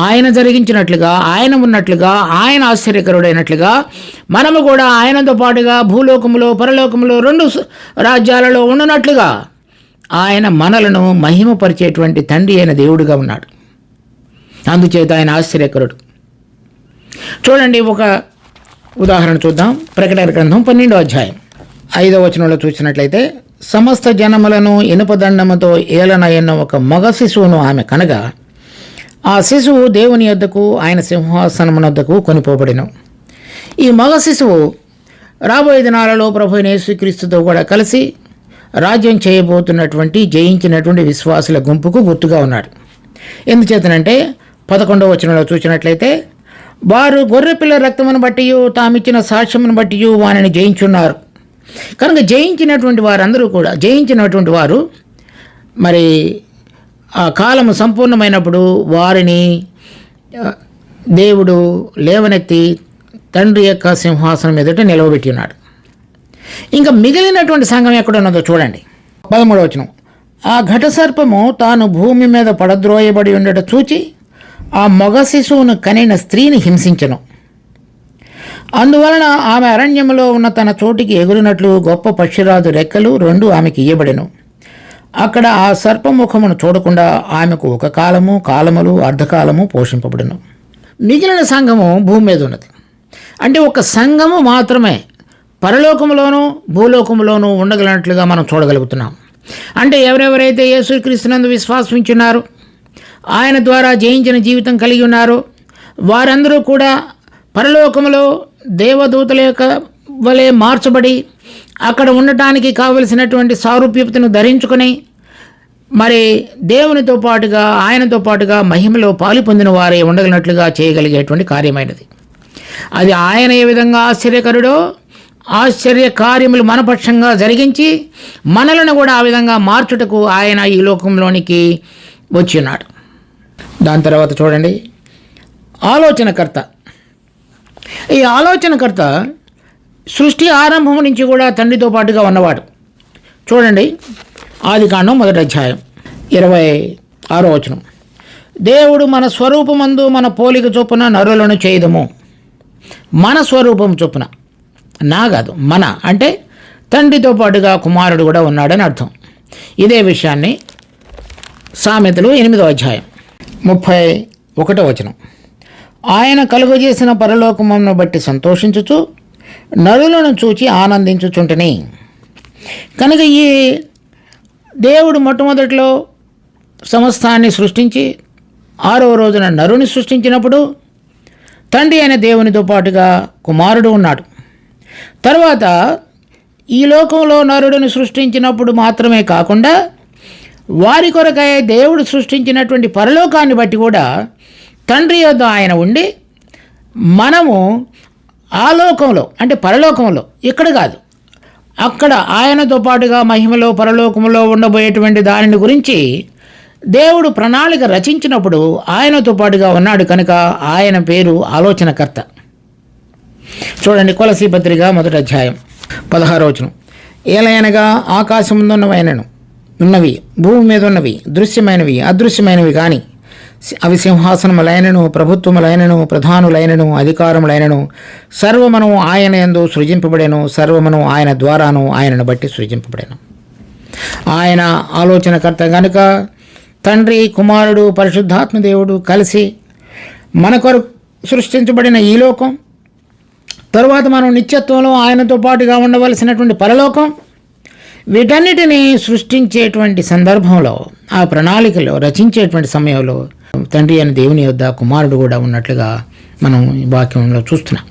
ఆయన జరిగించినట్లుగా, ఆయన ఉన్నట్లుగా, ఆయన ఆశ్చర్యకరుడైనట్లుగా మనము కూడా ఆయనతో పాటుగా భూలోకములో పరలోకములో రెండు రాజ్యాలలో ఉన్నట్లుగా ఆయన మనలను మహిమపరిచేటువంటి తండ్రి అయిన దేవుడిగా ఉన్నాడు. అందుచేత ఆయన ఆశ్చర్యకరుడు. చూడండి, ఒక ఉదాహరణ చూద్దాం. ప్రకటన గ్రంథం 12వ అధ్యాయం 5వ వచనంలో చూసినట్లయితే, సమస్త జనములను ఇనుపదండముతో ఏలనయన్న ఒక మగ శిశువును ఆమె కనగా ఆ శిశువు దేవుని యొద్దకు ఆయన సింహాసనమునొద్దకు కొనిపోబడెను. ఈ మగ శిశువు రాబోయే దినాలలో ప్రభువైన యేసుక్రీస్తుతో కూడా కలిసి రాజ్యం చేయబోతున్నటువంటి జయించినటువంటి విశ్వాసుల గుంపుకు గుర్తుగా ఉన్నాడు. ఎందుచేతనంటే 11వ వచనంలో చూసినట్లయితే, వారు గొర్రెపిల్ల రక్తమును బట్టి తామిచ్చిన సాక్ష్యమును బట్టి వారిని జయించున్నారు. కనుక జయించినటువంటి వారు మరి ఆ కాలము సంపూర్ణమైనప్పుడు వారిని దేవుడు లేవనెత్తి తండ్రి యొక్క సింహాసనం ఎదుట నిలవబెట్టి ఉన్నాడు. ఇంకా మిగిలినటువంటి సంఘం ఎక్కడ ఉన్నదో చూడండి. 13వ వచనం, ఆ ఘటసర్పము తాను భూమి మీద పడద్రోయబడి ఉండట చూచి ఆ మగ శిశువును కనిన స్త్రీని హింసించెను. అందువలన ఆమె అరణ్యములో ఉన్న తన చోటికి ఎగురినట్లు గొప్ప పక్షిరాజు రెక్కలు 2 ఆమెకి ఇయ్యబడెను. అక్కడ ఆ సర్పముఖమును చూడకుండా ఆమెకు ఒక కాలములు అర్ధకాలము పోషింపబడెను. మిగిలిన సంఘము భూమి మీద ఉన్నది. అంటే ఒక సంఘము మాత్రమే పరలోకములోనూ భూలోకములోనూ ఉండగలిగినట్లుగా మనం చూడగలుగుతున్నాం. అంటే ఎవరెవరైతే యేసుక్రీస్తునందు విశ్వాసించున్నారో, ఆయన ద్వారా జయించిన జీవితం కలిగి ఉన్నారో వారందరూ కూడా పరలోకములో దేవదూతల యొక్క వలె మార్చబడి అక్కడ ఉండటానికి కావలసినటువంటి సారూప్యతను ధరించుకొని మరి దేవునితో పాటుగా ఆయనతో పాటుగా మహిమలో పాలు పొందిన వారే ఉండగలిగినట్లుగా చేయగలిగేటువంటి కార్యమైనది. అది ఆయన ఏ విధంగా ఆశ్చర్యకరుడో ఆశ్చర్య కార్యములు మనపక్షంగా జరిగించి మనలను కూడా ఆ విధంగా మార్చుటకు ఆయన ఈ లోకంలోనికి వచ్చి ఉన్నాడు. దాని తర్వాత చూడండి, ఆలోచనకర్త. ఈ ఆలోచనకర్త సృష్టి ఆరంభం నుంచి కూడా తండ్రితో పాటుగా ఉన్నవాడు. చూడండి, ఆదికాండం 1వ అధ్యాయం 26వ వచనం, దేవుడు మన స్వరూపమందు మన పోలిక చొప్పున నరులను చేయదము. మన స్వరూపం చొప్పున, నా కాదు మన, అంటే తండ్రితో పాటుగా కుమారుడు కూడా ఉన్నాడని అర్థం. ఇదే విషయాన్ని సామెతలు 8వ అధ్యాయం 31వ వచనం, ఆయన కలుగజేసిన పరలోకమును బట్టి సంతోషించుచు నరులను చూచి ఆనందించుచుంటిని. కనుక ఈ దేవుడు మొట్టమొదటిలో సమస్తాన్ని సృష్టించి 6వ రోజున నరుని సృష్టించినప్పుడు తండ్రి అయిన దేవునితో పాటుగా కుమారుడు ఉన్నాడు. తర్వాత ఈ లోకంలో నరుడిని సృష్టించినప్పుడు మాత్రమే కాకుండా వారి కొరకై దేవుడు సృష్టించినటువంటి పరలోకాన్ని బట్టి కూడా తండ్రి యొద్ద ఆయన ఉండి, మనము ఆ లోకంలో అంటే పరలోకంలో, ఇక్కడ కాదు అక్కడ ఆయనతో పాటుగా మహిమలో పరలోకంలో ఉండబోయేటువంటి దానిని గురించి దేవుడు ప్రణాళిక రచించినప్పుడు ఆయనతో పాటుగా ఉన్నాడు. కనుక ఆయన పేరు ఆలోచనకర్త. చూడండి, కొలసీ పత్రిక 1వ అధ్యాయం 16వ వచనం. ఏలయనగా ఆకాశముందున్నవైనను ఉన్నవి, భూమి మీద ఉన్నవి, దృశ్యమైనవి అదృశ్యమైనవి కానీ అవి సింహాసనములైనను, ప్రభుత్వములైనను, ప్రధానులైనను, అధికారములైనను సర్వమును ఆయన యందు సృజింపబడెను. సర్వమును ఆయన ద్వారాను ఆయనను బట్టి సృజింపబడెను. ఆయన ఆలోచనకర్త కనుక తండ్రి, కుమారుడు, పరిశుద్ధాత్మ దేవుడు కలిసి మన కొరకు సృష్టించబడిన ఈ లోకం, తరువాత మనం నిత్యత్వంలో ఆయనతో పాటుగా ఉండవలసినటువంటి పరలోకం, వీటన్నిటినీ సృష్టించేటువంటి సందర్భంలో, ఆ ప్రణాళికలో రచించేటువంటి సమయంలో తండ్రి అయిన దేవుని యొద్ద కుమారుడు కూడా ఉన్నట్లుగా మనం ఈ వాక్యంలో చూస్తున్నాం.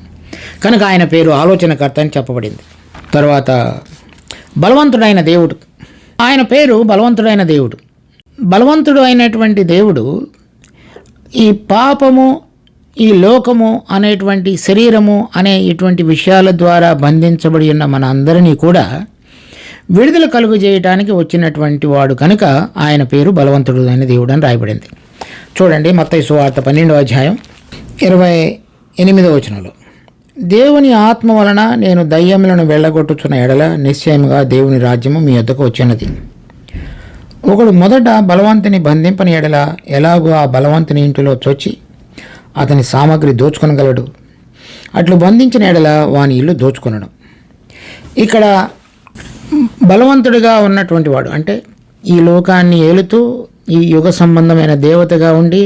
కనుక ఆయన పేరు ఆలోచనకర్త అని చెప్పబడింది. తర్వాత బలవంతుడైన దేవుడు, ఆయన పేరు బలవంతుడైన దేవుడు. బలవంతుడు అయినటువంటి దేవుడు ఈ పాపము, ఈ లోకము అనేటువంటి శరీరము అనే ఇటువంటి విషయాల ద్వారా బంధించబడి ఉన్న మన అందరినీ కూడా విడుదల కలుగు చేయడానికి వచ్చినటువంటి వాడు కనుక ఆయన పేరు బలవంతుడు అయిన దేవుడు అని రాయబడింది. చూడండి, మత్తయి సువార్త 12వ అధ్యాయం 28వ వచనంలో, దేవుని ఆత్మ వలన నేను దయ్యములను వెళ్ళగొట్టుచున్న ఎడల నిశ్చయముగా దేవుని రాజ్యము మీ యొద్దకు వచ్చినది. ఒకడు మొదట బలవంతుని బంధింపని ఎడల ఎలాగో ఆ బలవంతుని ఇంటిలో చొచ్చి అతని సామగ్రి దోచుకొనగలడు. అట్లు బంధించిన ఎడల వాని ఇల్లు దోచుకొనడం. ఇక్కడ బలవంతుడిగా ఉన్నటువంటి వాడు అంటే ఈ లోకాన్ని ఏలుతూ ఈ యుగ సంబంధమైన దేవతగా ఉండి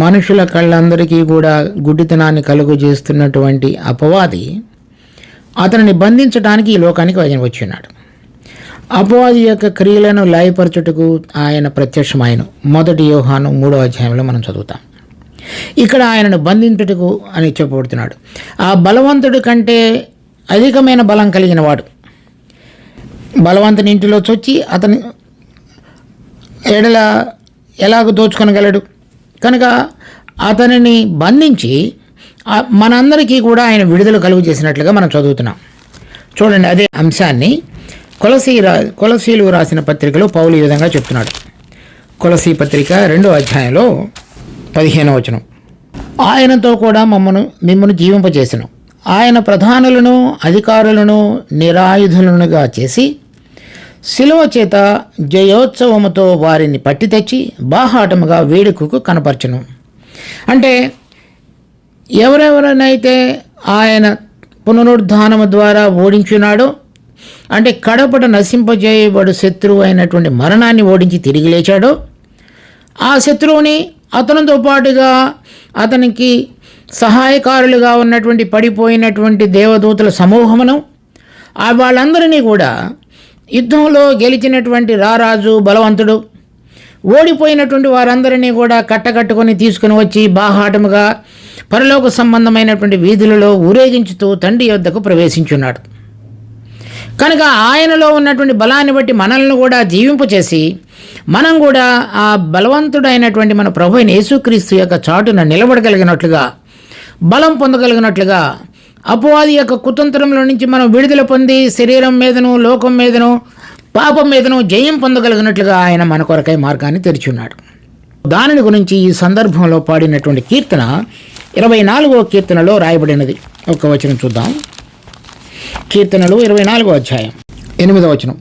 మనుషుల కళ్ళందరికీ కూడా గుడ్డితనాన్ని కలుగు చేస్తున్నటువంటి అపవాది అతనిని బంధించడానికి ఈ లోకానికి వచ్చినాడు. అపవాది యొక్క క్రియలను లయపరచుటకు ఆయన ప్రత్యక్షమైన 1 యోహాను 3వ అధ్యాయంలో మనం చదువుతాం. ఇక్కడ ఆయనను బంధించుటకు అని చెప్పబడుతున్నాడు. ఆ బలవంతుడి కంటే అధికమైన బలం కలిగిన వాడు బలవంతుని ఇంటిలో చొచ్చి అతని ఎడల ఎలాగ దోచుకొనగలడు. కనుక అతనిని బంధించి మనందరికీ కూడా ఆయన విడుదల కలుగు చేసినట్లుగా మనం చదువుతున్నాం. చూడండి, అదే అంశాన్ని కొలసీలు రాసిన పత్రికలో పౌలు ఈ విధంగా చెప్తున్నాడు. కొలసీ పత్రిక 2వ అధ్యాయంలో 15వ వచనం, ఆయనతో కూడా మిమ్మను జీవింపజేసెను. ఆయన ప్రధానులను అధికారులను నిరాయుధులనుగా చేసి శిలువ చేత జయోత్సవముతో వారిని పట్టి తెచ్చి బాహాటముగా వేడుకకు కనపరచును. అంటే ఎవరెవరినైతే ఆయన పునరుద్ధానము ద్వారా ఓడించున్నాడో, అంటే కడపట నశింపజేయబడు శత్రువు అయినటువంటి మరణాన్ని ఓడించి తిరిగి లేచాడో, ఆ శత్రువుని అతనితో పాటుగా అతనికి సహాయకారులుగా ఉన్నటువంటి పడిపోయినటువంటి దేవదూతల సమూహమును, వాళ్ళందరినీ కూడా యుద్ధంలో గెలిచినటువంటి రారాజు బలవంతుడు ఓడిపోయినటువంటి వారందరినీ కూడా కట్టకట్టుకొని తీసుకుని వచ్చి బాహాటముగా పరలోక సంబంధమైనటువంటి వీధులలో ఊరేగించుతూ తండ్రి యొద్దకు ప్రవేశించున్నాడు. కనుక ఆయనలో ఉన్నటువంటి బలాన్ని బట్టి మనల్ని కూడా జీవింపచేసి మనం కూడా ఆ బలవంతుడైనటువంటి మన ప్రభు అయిన యేసుక్రీస్తు యొక్క చాటున నిలబడగలిగినట్లుగా, బలం పొందగలిగినట్లుగా, అపవాది యొక్క కుతంత్రంలో నుంచి మనం విడుదల పొంది శరీరం మీదను, లోకం మీదను, పాపం మీదను జయం పొందగలిగినట్లుగా ఆయన మన కొరకై మార్గాన్ని తెరిచున్నాడు. దానిని గురించి ఈ సందర్భంలో పాడినటువంటి కీర్తన 24వ కీర్తనలో రాయబడినది. ఒక వచనం చూద్దాం. కీర్తనలు 24వ అధ్యాయం 8వ వచనం,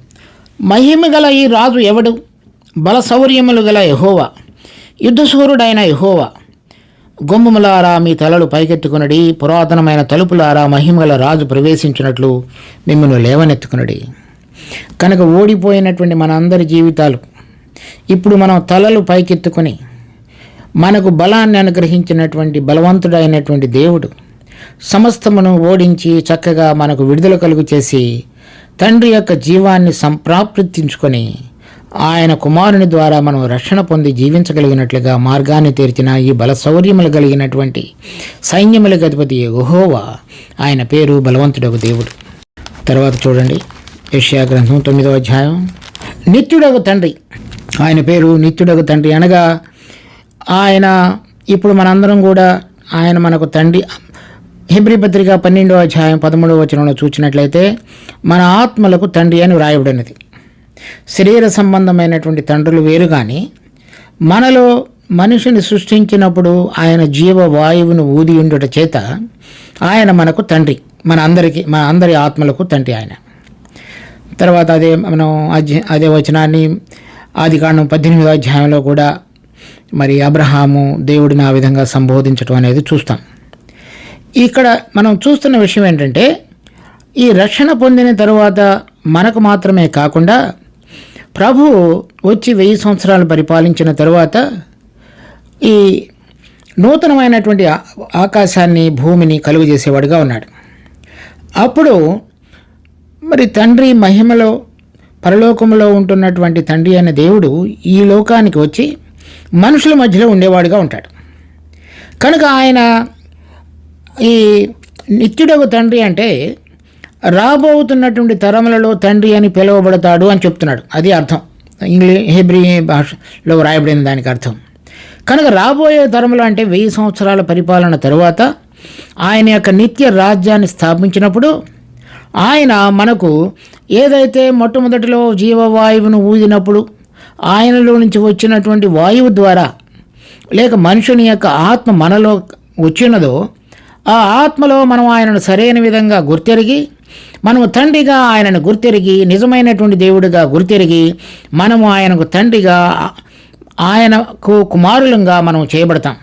మహిమ గల ఈ రాజు ఎవడు? బల శౌర్యములు గల యెహోవా, యుద్ధశూరుడైన యెహోవా. గుమ్మములారా మీ తలలు పైకెత్తుకునడి, పురాతనమైన తలుపులారా మహిమగల రాజు ప్రవేశించినట్లు మిమ్మల్ని లేవనెత్తుకునడి. కనుక ఓడిపోయినటువంటి మన అందరి జీవితాలు ఇప్పుడు మనం తలలు పైకెత్తుకొని మనకు బలాన్ని అనుగ్రహించినటువంటి బలవంతుడైనటువంటి దేవుడు సమస్తమును ఓడించి చక్కగా మనకు విడుదల కలుగు చేసి తండ్రి యొక్క జీవాన్ని సంప్రాప్తించుకొని ఆయన కుమారుని ద్వారా మనం రక్షణ పొంది జీవించగలిగినట్లుగా మార్గాన్ని తెరిచిన ఈ బల శౌర్యములు కలిగినటువంటి సైన్యములకు అధిపతి యెహోవా, ఆయన పేరు బలవంతుడగు దేవుడు. తర్వాత చూడండి, యెషయా గ్రంథం 9వ అధ్యాయం. నిత్యుడగు తండ్రి, ఆయన పేరు నిత్యుడగు తండ్రి అనగా ఆయన ఇప్పుడు మనందరం కూడా ఆయన మనకు తండ్రి. హెబ్రీ పత్రిక 12వ అధ్యాయం 13వ వచనంలో చూసినట్లయితే మన ఆత్మలకు తండ్రి అని వ్రాయబడినది. శరీర సంబంధమైనటువంటి తండ్రులు వేరు, కానీ మనలో మనిషిని సృష్టించినప్పుడు ఆయన జీవ వాయువును ఊది ఉండుట చేత ఆయన మనకు తండ్రి, మన అందరి ఆత్మలకు తండ్రి ఆయన. తర్వాత మనం అదే వచనాన్ని ఆదికాండం 18వ అధ్యాయంలో కూడా మరి అబ్రహాము దేవుడిని ఆ విధంగా సంబోధించడం అనేది చూస్తాం. ఇక్కడ మనం చూస్తున్న విషయం ఏంటంటే, ఈ రక్షణ పొందిన తరువాత మనకు మాత్రమే కాకుండా ప్రభు వచ్చి 1000 సంవత్సరాలు పరిపాలించిన తరువాత ఈ నూతనమైనటువంటి ఆకాశాన్ని భూమిని కలుగజేసేవాడుగా ఉన్నాడు. అప్పుడు మరి తండ్రి మహిమలో పరలోకంలో ఉంటున్నటువంటి తండ్రి అయిన దేవుడు ఈ లోకానికి వచ్చి మనుషుల మధ్యలో ఉండేవాడుగా ఉంటాడు. కనుక ఆయన ఈ నిత్యుడగు తండ్రి అంటే రాబోతున్నటువంటి తరములలో తండ్రి అని పిలువబడతాడు అని చెప్తున్నాడు. అది అర్థం, హెబ్రీ భాషలో రాయబడిన దానికి అర్థం. కనుక రాబోయే తరములు అంటే 1000 సంవత్సరాల పరిపాలన తరువాత ఆయన యొక్క నిత్య రాజ్యాన్ని స్థాపించినప్పుడు ఆయన మనకు ఏదైతే మొట్టమొదటిలో జీవవాయువును ఊదినప్పుడు ఆయనలో నుంచి వచ్చినటువంటి వాయువు ద్వారా లేక మనుషుని యొక్క ఆత్మ మనలో వచ్చినదో ఆ ఆత్మలో మనం ఆయనను సరైన విధంగా గుర్తెరిగి, మనము తండ్రిగా ఆయనను గుర్తెరిగి, నిజమైనటువంటి దేవుడిగా గుర్తెరిగి మనము ఆయనకు తండ్రిగా ఆయనకు కుమారులంగా మనం చేయబడతాం.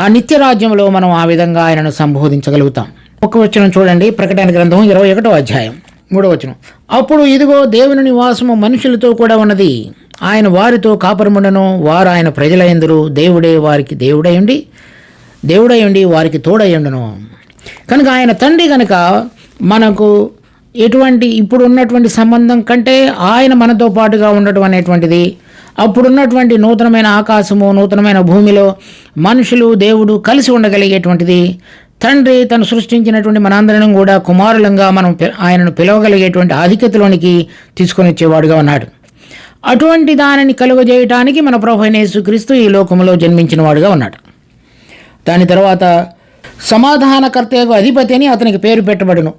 ఆ నిత్యరాజ్యంలో మనం ఆ విధంగా ఆయనను సంబోధించగలుగుతాం. ఒక వచనం చూడండి, ప్రకటన గ్రంథం 21వ అధ్యాయం 3వ వచనం. అప్పుడు ఇదిగో దేవుని నివాసము మనుషులతో కూడా ఉన్నది, ఆయన వారితో కాపురముండెను, వారు ఆయన ప్రజలయందురు, దేవుడే వారికి దేవుడయుండి వారికి తోడయుండును. కనుక ఆయన తండ్రి కనుక మనకు ఎటువంటి ఇప్పుడు ఉన్నటువంటి సంబంధం కంటే ఆయన మనతో పాటుగా ఉండటం అనేటువంటిది, అప్పుడున్నటువంటి నూతనమైన ఆకాశము నూతనమైన భూమిలో మనుషులు దేవుడు కలిసి ఉండగలిగేటువంటిది, తండ్రి తను సృష్టించినటువంటి మనందరం కూడా కుమారులంగా మనం ఆయనను పిలవగలిగేటువంటి ఆధిక్యతలోనికి తీసుకొని వచ్చేవాడుగా ఉన్నాడు. అటువంటి దానిని కలుగజేయటానికి మన ప్రభువైన యేసుక్రీస్తు ఈ లోకంలో జన్మించిన వాడుగా ఉన్నాడు. దాని తర్వాత సమాధానకర్తకు అధిపతి అని అతనికి పేరు పెట్టబడును.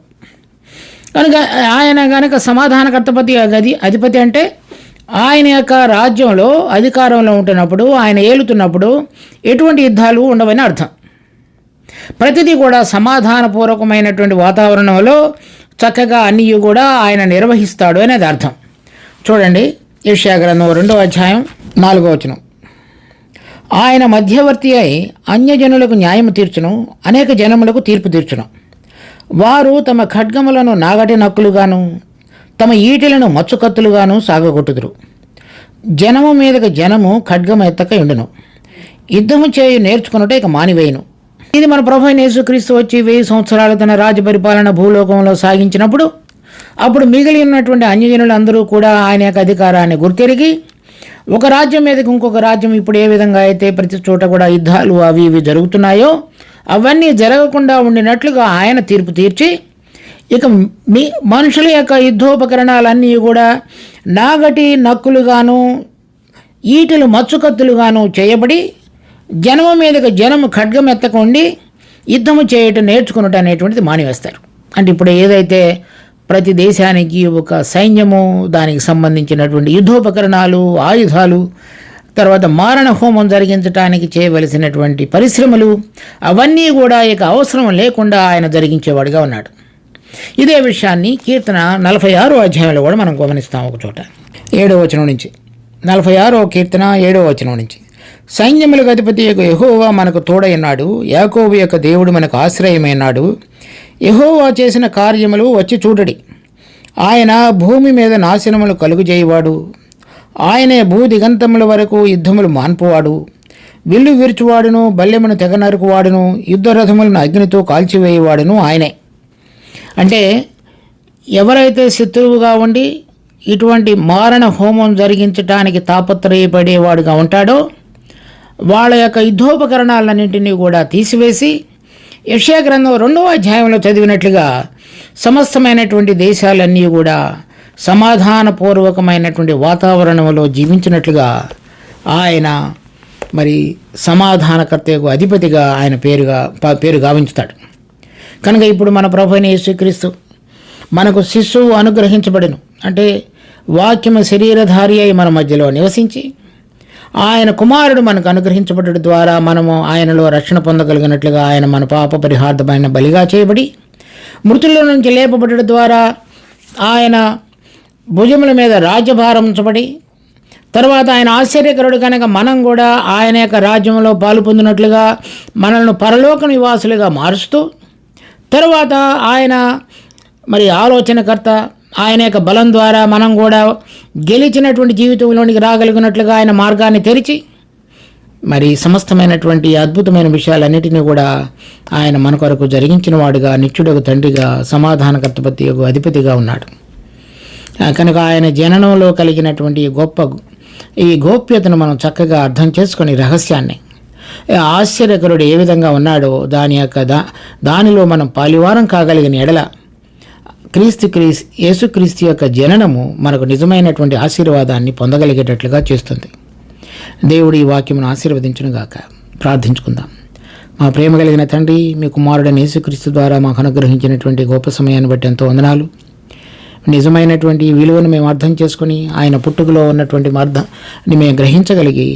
కనుక ఆయన కనుక అధిపతి అంటే ఆయన యొక్క రాజ్యంలో అధికారంలో ఉంటున్నప్పుడు, ఆయన ఏలుతున్నప్పుడు ఎటువంటి యుద్ధాలు ఉండవని అర్థం. ప్రతిదీ కూడా సమాధానపూర్వకమైనటువంటి వాతావరణంలో చక్కగా అన్నీ కూడా ఆయన నిర్వహిస్తాడు అనేది అర్థం. చూడండి, యెషయా గ్రంథం 2వ అధ్యాయం 4వ వచనం. ఆయన మధ్యవర్తి అయి అన్యజనులకు న్యాయము తీర్చును, అనేక జనములకు తీర్పు తీర్చును. వారు తమ ఖడ్గములను నాగటి నక్కులుగాను తమ ఈటెలను మచ్చుకత్తులుగాను సాగగొట్టుదురు. జనము మీదకి జనము ఖడ్గము ఎత్తక ఉండును, యుద్ధము చేయి నేర్చుకున్నట్టు ఇక మానివేయును. ఇది మన ప్రభువైన యేసుక్రీస్తు వచ్చి 1000 సంవత్సరాలు తన రాజ్య పరిపాలన భూలోకంలో సాగించినప్పుడు అప్పుడు మిగిలి ఉన్నటువంటి అన్యజనులు అందరూ కూడా ఆయన యొక్క అధికారాన్ని గుర్తెరిగి ఒక రాజ్యం మీదకి ఇంకొక రాజ్యం ఇప్పుడు ఏ విధంగా అయితే ప్రతి చోట కూడా యుద్ధాలు అవి ఇవి జరుగుతున్నాయో అవన్నీ జరగకుండా ఉండినట్లుగా ఆయన తీర్పు తీర్చి ఇక మనుషుల యొక్క యుద్ధోపకరణాలన్నీ కూడా నాగటి నక్కులుగాను ఈటెలు మచ్చుకత్తులుగాను చేయబడి జనము మీదకి జనము ఖడ్గం ఎత్తకుండి యుద్ధము చేయటం నేర్చుకున్నట్టు అనేటువంటిది మానివేస్తారు. అంటే ఇప్పుడు ఏదైతే ప్రతి దేశానికి ఒక సైన్యము, దానికి సంబంధించినటువంటి యుద్ధోపకరణాలు, ఆయుధాలు, తర్వాత మారణ హోమం జరిగించడానికి చేయవలసినటువంటి పరిశ్రమలు అవన్నీ కూడా ఇక అవసరం లేకుండా ఆయన జరిగించేవాడుగా ఉన్నాడు. ఇదే విషయాన్ని కీర్తన 46వ అధ్యాయంలో కూడా మనం గమనిస్తాం. ఒక చోట 7వ వచనం నుంచి, 46వ కీర్తన 7వ వచనం నుంచి, సైన్యములకు అధిపతి యెహోవా మనకు తోడైనాడు, యాకోబు యొక్క దేవుడు మనకు ఆశ్రయమైనాడు. యెహోవా చేసిన కార్యములు వచ్చి చూడడి, ఆయన భూమి మీద నాశనములు కలుగుజేయవాడు. ఆయనే భూదిగంతముల వరకు యుద్ధములు మాన్పువాడు. విల్లు విరుచువాడును, బల్లెమును తెగ నరుకువాడును, యుద్ధ రథములను అగ్నితో కాల్చివేయవాడును ఆయనే. అంటే ఎవరైతే శత్రువుగా ఉండి ఇటువంటి మారణ హోమం జరిగించడానికి తాపత్రయపడేవాడుగా ఉంటాడో వాళ్ళ యొక్క యుద్ధోపకరణాలన్నింటినీ కూడా తీసివేసి యెషయా గ్రంథం 2వ అధ్యాయంలో చదివినట్లుగా సమస్తమైనటువంటి దేశాలన్నీ కూడా సమాధానపూర్వకమైనటువంటి వాతావరణంలో జీవించినట్లుగా ఆయన మరి సమాధానకర్తకు అధిపతిగా ఆయన పేరు గావించుతాడు. కనుక ఇప్పుడు మన ప్రభువైన యేసుక్రీస్తు మనకు శిశువు అనుగ్రహించబడెను. అంటే వాక్యము శరీరధారి అయి మన మధ్యలో నివసించి ఆయన కుమారుడు మనకు అనుగ్రహించబడడం ద్వారా మనము ఆయనలో రక్షణ పొందగలిగినట్లుగా ఆయన మన పాప పరిహార్థమైన బలిగా చేయబడి మృతుల నుంచి లేపబడడం ద్వారా ఆయన భుజముల మీద రాజ్యభారం ఉంచబడి తర్వాత ఆయన ఆశ్చర్యకరుడు కనుక మనం కూడా ఆయన యొక్క రాజ్యంలో పాలు పొందినట్లుగా మనల్ని పరలోక నివాసులుగా మారుస్తూ తర్వాత ఆయన మరి ఆలోచనకర్త ఆయన యొక్క బలం ద్వారా మనం కూడా గెలిచినటువంటి జీవితంలోనికి రాగలిగినట్లుగా ఆయన మార్గాన్ని తెరిచి మరి సమస్తమైనటువంటి అద్భుతమైన విషయాలన్నిటినీ కూడా ఆయన మన కొరకు జరిగించిన వాడుగా, నిత్యుడకు తండ్రిగా, సమాధానకర్తపతి యొక్క అధిపతిగా ఉన్నాడు. కనుక ఆయన జననంలో కలిగినటువంటి ఈ గోప్యతను మనం చక్కగా అర్థం చేసుకొని రహస్యాన్ని ఆశ్చర్యకరుడు ఏ విధంగా ఉన్నాడో దానిలో మనం పాలివారం కాగలిగిన ఎడల యేసుక్రీస్తు యొక్క జననము మనకు నిజమైనటువంటి ఆశీర్వాదాన్ని పొందగలిగేటట్లుగా చేస్తుంది. దేవుడు ఈ వాక్యమును ఆశీర్వదించునుగాక. ప్రార్థించుకుందాం. మా ప్రేమ కలిగిన తండ్రి, మీ కుమారుడైన యేసుక్రీస్తు ద్వారా మాకు అనుగ్రహించినటువంటి గొప్ప సమయాన్ని బట్టి ఎంతో వందనాలు. నిజమైనటువంటి విలువను మేము అర్థం చేసుకుని ఆయన పుట్టుకలో ఉన్నటువంటి అర్థాన్ని మేము గ్రహించగలిగి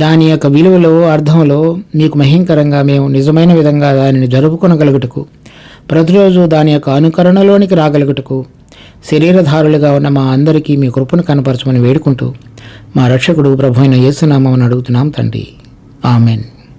దాని యొక్క విలువలో, అర్థంలో మీకు మహింకరంగా మేము నిజమైన విధంగా దానిని జరుపుకొనగలుగుటకు, ప్రతిరోజు దాని యొక్క అనుకరణలోనికి రాగలుగుటకు శరీరధారులుగా ఉన్న మా అందరికీ మీ కృపను కనపరచమని వేడుకుంటూ మా రక్షకుడు ప్రభువైన యేసు నామమున అడుగుతున్నాం తండ్రి. ఆమెన్.